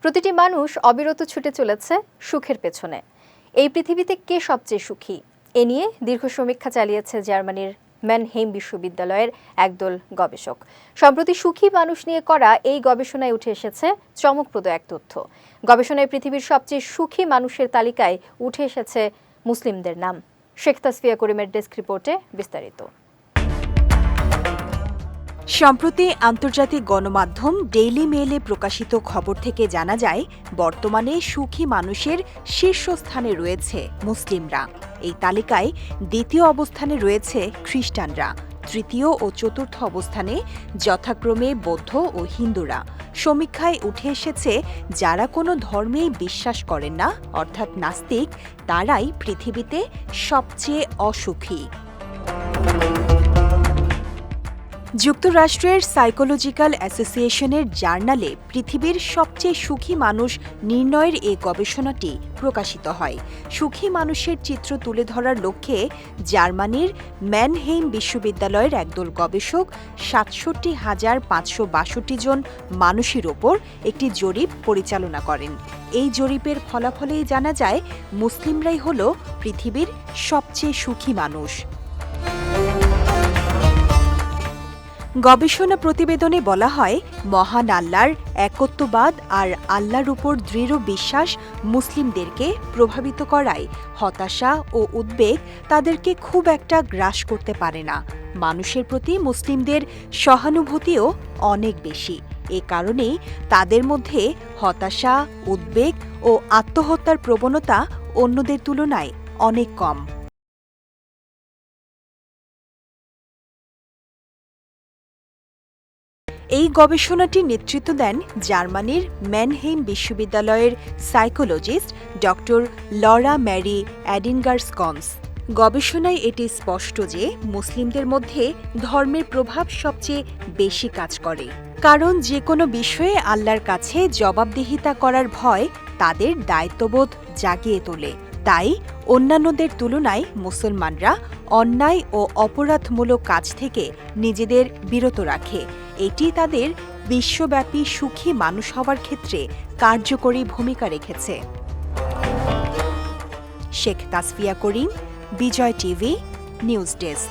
প্রতিটি মানুষ অবিরত ছুটে চলেছে সুখের পেছনে। এই পৃথিবীতে কে সবচেয়ে সুখী এ নিয়ে দীর্ঘ সমীক্ষা চালিয়েছে জার্মানির ম্যানহেইম বিশ্ববিদ্যালয়ের একদল গবেষক। সম্প্রতি সুখী মানুষ নিয়ে করা এই গবেষণায় উঠে এসেছে চমকপ্রদ এক তথ্য। গবেষণায় পৃথিবীর সবচেয়ে সুখী মানুষের তালিকায় উঠে এসেছে মুসলিমদের নাম। শেখ তাসফিয়া করিমের ডেস্ক রিপোর্টে বিস্তারিত। সম্প্রতি আন্তর্জাতিক গণমাধ্যম ডেইলি মেইলে প্রকাশিত খবর থেকে জানা যায়, বর্তমানে সুখী মানুষের শীর্ষস্থানে রয়েছে মুসলিমরা। এই তালিকায় দ্বিতীয় অবস্থানে রয়েছে খ্রিস্টানরা, তৃতীয় ও চতুর্থ অবস্থানে যথাক্রমে বৌদ্ধ ও হিন্দুরা। সমীক্ষায় উঠে এসেছে, যারা কোনো ধর্মেই বিশ্বাস করেন না, অর্থাৎ নাস্তিক, তারাই পৃথিবীতে সবচেয়ে অসুখী। যুক্তরাষ্ট্রের সাইকোলজিক্যাল অ্যাসোসিয়েশনের জার্নালে পৃথিবীর সবচেয়ে সুখী মানুষ নির্ণয়ের এই গবেষণাটি প্রকাশিত হয়। সুখী মানুষের চিত্র তুলে ধরার লক্ষ্যে জার্মানির ম্যানহেইম বিশ্ববিদ্যালয়ের একদল গবেষক ৬৭,৫৬২ জন মানুষের ওপর একটি জরিপ পরিচালনা করেন। এই জরিপের ফলাফলেই জানা যায়, মুসলিমরাই হল পৃথিবীর সবচেয়ে সুখী মানুষ। গবেষণা প্রতিবেদনে বলা হয়, মহান আল্লাহর একত্ববাদ আর আল্লাহর উপর দৃঢ় বিশ্বাস মুসলিমদেরকে প্রভাবিত করায় হতাশা ও উদ্বেগ তাদেরকে খুব একটা গ্রাস করতে পারে না। মানুষের প্রতি মুসলিমদের সহানুভূতিও অনেক বেশি। এ কারণেই তাদের মধ্যে হতাশা, উদ্বেগ ও আত্মহত্যার প্রবণতা অন্যদের তুলনায় অনেক কম। এই গবেষণাটির নেতৃত্ব দেন জার্মানির ম্যানহেইম বিশ্ববিদ্যালয়ের সাইকোলজিস্ট ডক্টর লরা ম্যারি অ্যাডিনগারসকন্স। গবেষণায় এটি স্পষ্ট যে মুসলিমদের মধ্যে ধর্মের প্রভাব সবচেয়ে বেশি কাজ করে, কারণ যে কোনো বিষয়ে আল্লাহর কাছে জবাবদিহিতা করার ভয় তাদের দায়িত্ববোধ জাগিয়ে তোলে। তাই অন্যান্যদের তুলনায় মুসলমানরা অন্যায় ও অপরাধমূলক কাজ থেকে নিজেদের বিরত রাখে। এটি তাদের বিশ্বব্যাপী সুখী মানুষ হওয়ার ক্ষেত্রে কার্যকরী ভূমিকা রেখেছে। শেখ তাসফিয়া করিম, বিজয় টিভি, নিউজ ডেস্ক।